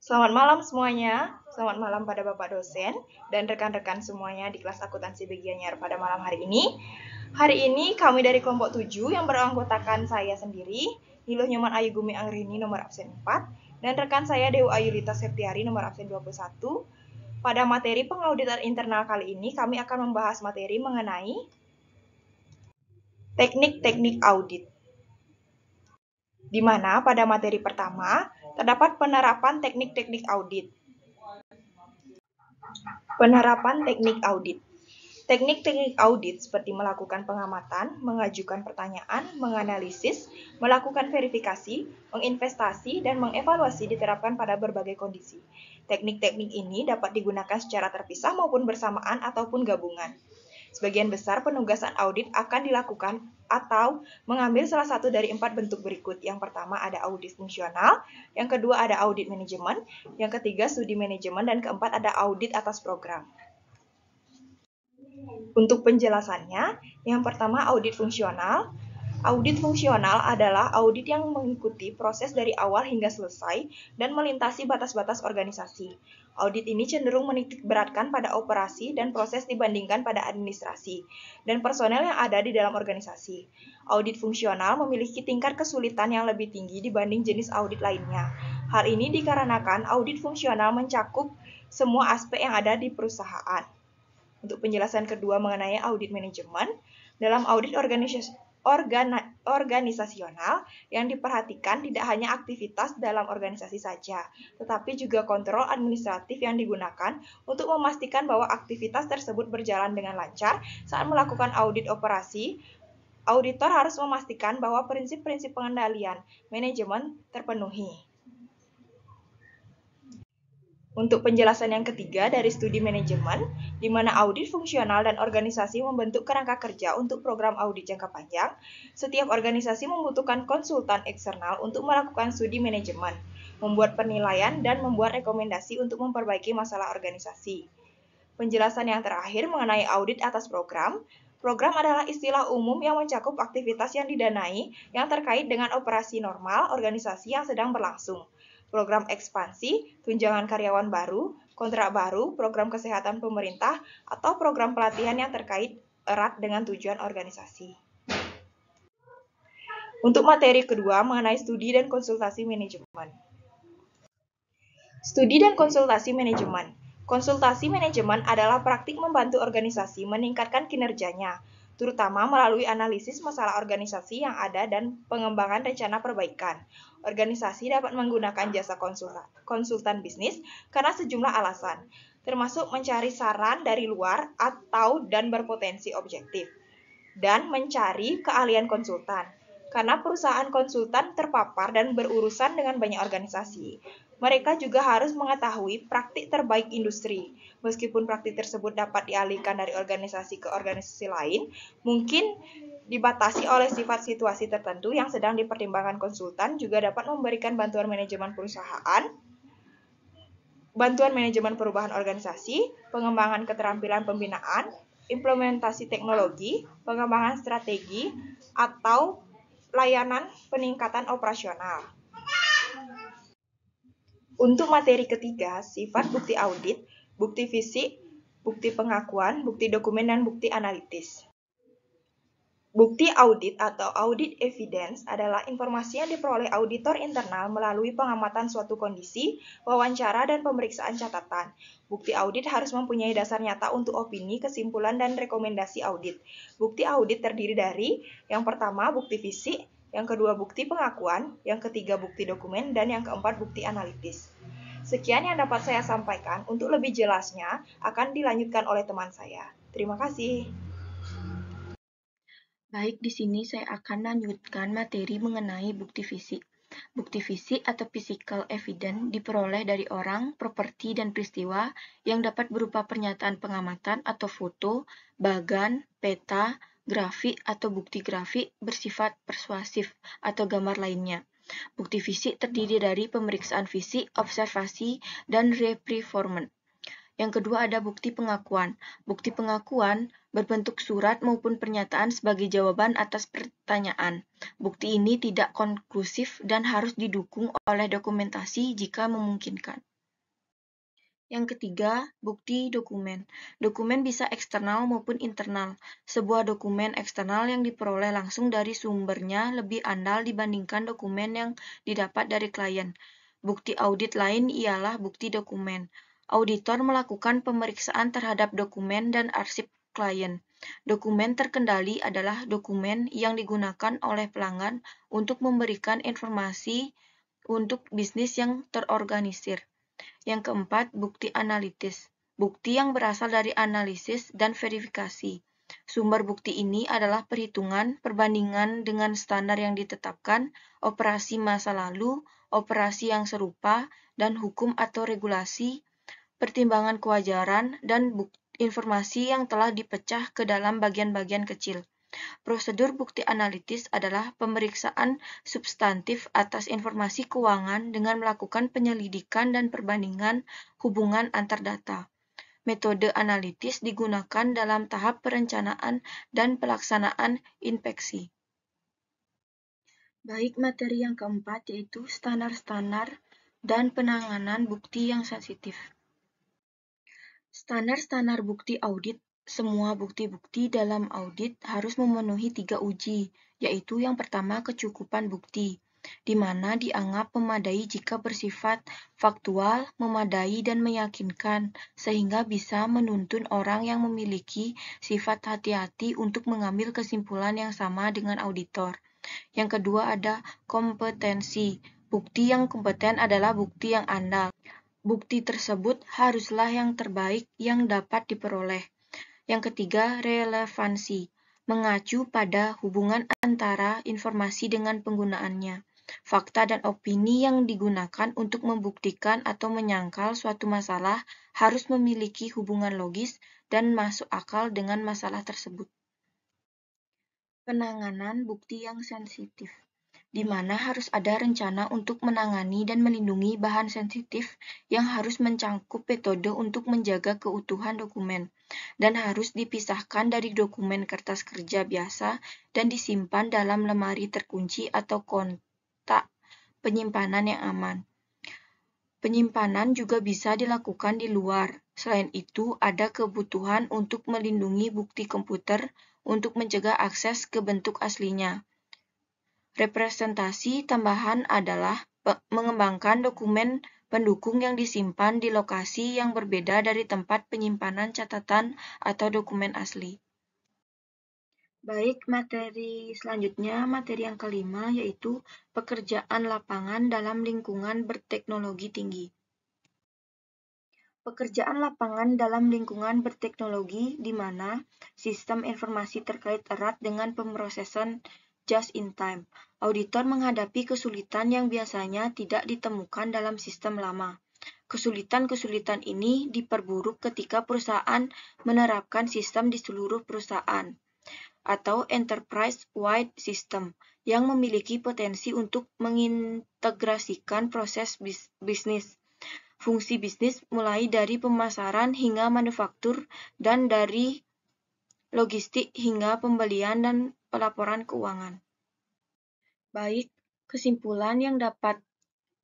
Selamat malam semuanya. Selamat malam pada Bapak dosen dan rekan-rekan semuanya di kelas akuntansi Gianyar pada malam hari ini. Hari ini kami dari kelompok 7 yang beranggotakan saya sendiri, Niluh Nyoman Ayu Gumi Angrini nomor absen 4, dan rekan saya Dewi Ayurita Septiari nomor absen 21. Pada materi pengauditan internal kali ini kami akan membahas materi mengenai teknik-teknik audit. Di mana pada materi pertama terdapat penerapan teknik-teknik audit. Penerapan teknik audit. Teknik-teknik audit seperti melakukan pengamatan, mengajukan pertanyaan, menganalisis, melakukan verifikasi, menginvestasi, dan mengevaluasi diterapkan pada berbagai kondisi. Teknik-teknik ini dapat digunakan secara terpisah maupun bersamaan ataupun gabungan. Sebagian besar penugasan audit akan dilakukan atau mengambil salah satu dari 4 bentuk berikut. Yang pertama ada audit fungsional, yang kedua ada audit manajemen, yang ketiga studi manajemen, dan keempat ada audit atas program. Untuk penjelasannya, yang pertama audit fungsional. Audit fungsional adalah audit yang mengikuti proses dari awal hingga selesai dan melintasi batas-batas organisasi. Audit ini cenderung menitikberatkan pada operasi dan proses dibandingkan pada administrasi dan personel yang ada di dalam organisasi. Audit fungsional memiliki tingkat kesulitan yang lebih tinggi dibanding jenis audit lainnya. Hal ini dikarenakan audit fungsional mencakup semua aspek yang ada di perusahaan. Untuk penjelasan kedua mengenai audit manajemen, dalam audit organisasional yang diperhatikan tidak hanya aktivitas dalam organisasi saja, tetapi juga kontrol administratif yang digunakan untuk memastikan bahwa aktivitas tersebut berjalan dengan lancar. Saat melakukan audit operasi, auditor harus memastikan bahwa prinsip-prinsip pengendalian manajemen terpenuhi. Untuk penjelasan yang ketiga dari studi manajemen, di mana audit fungsional dan organisasi membentuk kerangka kerja untuk program audit jangka panjang, setiap organisasi membutuhkan konsultan eksternal untuk melakukan studi manajemen, membuat penilaian, dan membuat rekomendasi untuk memperbaiki masalah organisasi. Penjelasan yang terakhir mengenai audit atas program. Program adalah istilah umum yang mencakup aktivitas yang didanai yang terkait dengan operasi normal organisasi yang sedang berlangsung. Program ekspansi, tunjangan karyawan baru, kontrak baru, program kesehatan pemerintah, atau program pelatihan yang terkait erat dengan tujuan organisasi. Untuk materi kedua mengenai studi dan konsultasi manajemen. Studi dan konsultasi manajemen. Konsultasi manajemen adalah praktik membantu organisasi meningkatkan kinerjanya, terutama melalui analisis masalah organisasi yang ada dan pengembangan rencana perbaikan. Organisasi dapat menggunakan jasa konsultan bisnis karena sejumlah alasan, termasuk mencari saran dari luar atau dan berpotensi objektif, dan mencari keahlian konsultan. Karena perusahaan konsultan terpapar dan berurusan dengan banyak organisasi, mereka juga harus mengetahui praktik terbaik industri. Meskipun praktik tersebut dapat dialihkan dari organisasi ke organisasi lain, mungkin dibatasi oleh sifat situasi tertentu yang sedang dipertimbangkan konsultan, juga dapat memberikan bantuan manajemen perusahaan, bantuan manajemen perubahan organisasi, pengembangan keterampilan pembinaan, implementasi teknologi, pengembangan strategi, atau layanan peningkatan operasional. Untuk materi ketiga, sifat bukti audit, bukti fisik, bukti pengakuan, bukti dokumen, dan bukti analitis. Bukti audit atau audit evidence adalah informasi yang diperoleh auditor internal melalui pengamatan suatu kondisi, wawancara, dan pemeriksaan catatan. Bukti audit harus mempunyai dasar nyata untuk opini, kesimpulan, dan rekomendasi audit. Bukti audit terdiri dari, yang pertama, bukti fisik, yang kedua, bukti pengakuan, yang ketiga, bukti dokumen, dan yang keempat, bukti analitis. Sekian yang dapat saya sampaikan. Untuk lebih jelasnya, akan dilanjutkan oleh teman saya. Terima kasih. Baik, di sini saya akan lanjutkan materi mengenai bukti fisik. Bukti fisik atau physical evidence diperoleh dari orang, properti, dan peristiwa yang dapat berupa pernyataan pengamatan atau foto, bagan, peta, grafik, atau bukti grafik bersifat persuasif atau gambar lainnya. Bukti fisik terdiri dari pemeriksaan fisik, observasi, dan reperformance. Yang kedua ada bukti pengakuan. Bukti pengakuan berbentuk surat maupun pernyataan sebagai jawaban atas pertanyaan. Bukti ini tidak konklusif dan harus didukung oleh dokumentasi jika memungkinkan. Yang ketiga, bukti dokumen. Dokumen bisa eksternal maupun internal. Sebuah dokumen eksternal yang diperoleh langsung dari sumbernya lebih andal dibandingkan dokumen yang didapat dari klien. Bukti audit lain ialah bukti dokumen. Auditor melakukan pemeriksaan terhadap dokumen dan arsip klien. Dokumen terkendali adalah dokumen yang digunakan oleh pelanggan untuk memberikan informasi untuk bisnis yang terorganisir. Yang keempat, bukti analitis. Bukti yang berasal dari analisis dan verifikasi. Sumber bukti ini adalah perhitungan, perbandingan dengan standar yang ditetapkan, operasi masa lalu, operasi yang serupa, dan hukum atau regulasi, pertimbangan kewajaran, dan informasi yang telah dipecah ke dalam bagian-bagian kecil. Prosedur bukti analitis adalah pemeriksaan substantif atas informasi keuangan dengan melakukan penyelidikan dan perbandingan hubungan antar data. Metode analitis digunakan dalam tahap perencanaan dan pelaksanaan inspeksi. Baik, materi yang keempat yaitu standar-standar dan penanganan bukti yang sensitif. Standar-standar bukti audit. Semua bukti-bukti dalam audit harus memenuhi 3 uji, yaitu yang pertama kecukupan bukti, di mana dianggap memadai jika bersifat faktual, memadai dan meyakinkan, sehingga bisa menuntun orang yang memiliki sifat hati-hati untuk mengambil kesimpulan yang sama dengan auditor. Yang kedua ada kompetensi. Bukti yang kompeten adalah bukti yang andal. Bukti tersebut haruslah yang terbaik yang dapat diperoleh. Yang ketiga, relevansi. Mengacu pada hubungan antara informasi dengan penggunaannya. Fakta dan opini yang digunakan untuk membuktikan atau menyangkal suatu masalah harus memiliki hubungan logis dan masuk akal dengan masalah tersebut. Penanganan bukti yang sensitif, di mana harus ada rencana untuk menangani dan melindungi bahan sensitif yang harus mencakup metode untuk menjaga keutuhan dokumen, dan harus dipisahkan dari dokumen kertas kerja biasa dan disimpan dalam lemari terkunci atau kotak penyimpanan yang aman. Penyimpanan juga bisa dilakukan di luar. Selain itu, ada kebutuhan untuk melindungi bukti komputer untuk mencegah akses ke bentuk aslinya. Representasi tambahan adalah mengembangkan dokumen pendukung yang disimpan di lokasi yang berbeda dari tempat penyimpanan catatan atau dokumen asli. Baik, materi selanjutnya, materi yang kelima yaitu pekerjaan lapangan dalam lingkungan berteknologi tinggi. Pekerjaan lapangan dalam lingkungan berteknologi di mana sistem informasi terkait erat dengan pemrosesan just in time. Auditor menghadapi kesulitan yang biasanya tidak ditemukan dalam sistem lama. Kesulitan-kesulitan ini diperburuk ketika perusahaan menerapkan sistem di seluruh perusahaan atau enterprise-wide system yang memiliki potensi untuk mengintegrasikan proses bisnis. Fungsi bisnis mulai dari pemasaran hingga manufaktur dan dari logistik hingga pembelian dan pelaporan keuangan. Baik, kesimpulan yang dapat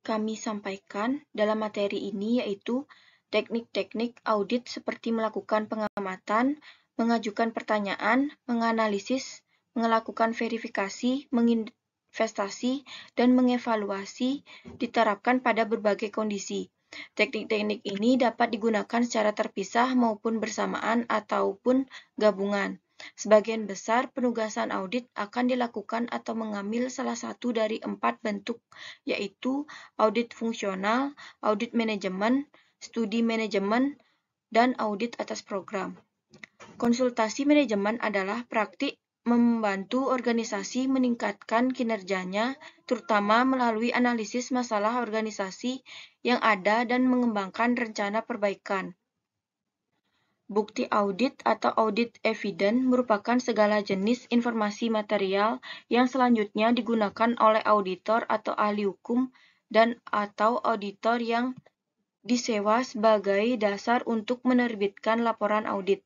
kami sampaikan dalam materi ini yaitu teknik-teknik audit seperti melakukan pengamatan, mengajukan pertanyaan, menganalisis, melakukan verifikasi, menginvestasi, dan mengevaluasi diterapkan pada berbagai kondisi. Teknik-teknik ini dapat digunakan secara terpisah maupun bersamaan ataupun gabungan. Sebagian besar penugasan audit akan dilakukan atau mengambil salah satu dari 4 bentuk, yaitu audit fungsional, audit manajemen, studi manajemen, dan audit atas program. Konsultasi manajemen adalah praktik membantu organisasi meningkatkan kinerjanya, terutama melalui analisis masalah organisasi yang ada dan mengembangkan rencana perbaikan. Bukti audit atau audit eviden merupakan segala jenis informasi material yang selanjutnya digunakan oleh auditor atau ahli hukum dan atau auditor yang disewa sebagai dasar untuk menerbitkan laporan audit.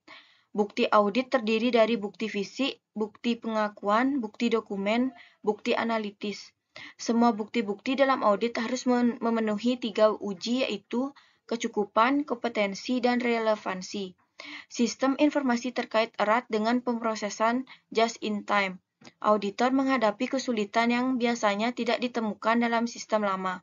Bukti audit terdiri dari bukti fisik, bukti pengakuan, bukti dokumen, bukti analitis. Semua bukti-bukti dalam audit harus memenuhi 3 uji yaitu kecukupan, kompetensi, dan relevansi. Sistem informasi terkait erat dengan pemrosesan just in time. Auditor menghadapi kesulitan yang biasanya tidak ditemukan dalam sistem lama.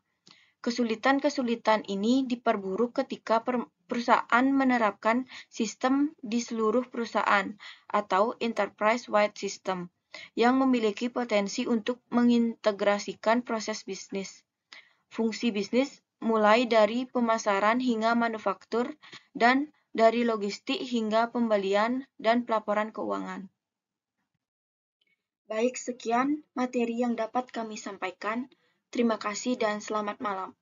Kesulitan-kesulitan ini diperburuk ketika perusahaan menerapkan sistem di seluruh perusahaan atau enterprise-wide system yang memiliki potensi untuk mengintegrasikan proses bisnis, fungsi bisnis mulai dari pemasaran hingga manufaktur dan dari logistik hingga pembelian dan pelaporan keuangan. Baik, sekian materi yang dapat kami sampaikan. Terima kasih dan selamat malam.